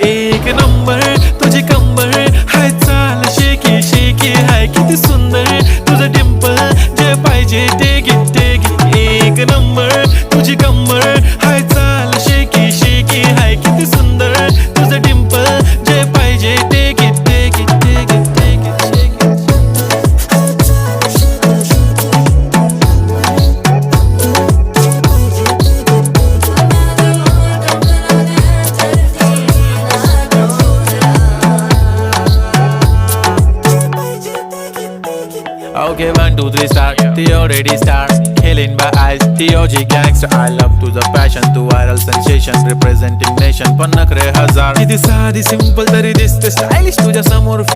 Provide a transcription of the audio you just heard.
एक नंबर तुझी कंबर हाय, चाल शेकी शेकी हाय, किती सुंदर तुझं डिंपल, जे पाहिजे ते घे ते घे. एक नंबर तुझी कंबर हाय, चाल शेकी शेकी हाय, किती सुंदर तुझं डिंपल, जे पाहिजे ते घे ते घे ते घे ते घे. Okay, 1, 2, 3 start. The already start. Killing by eyes. The OG gangster. I love to the passion, to viral sensation, representing nation. पण नखरे हजार. किती साधी सिंपल तरी दिसते स्टायलिश तुझ्या समोर.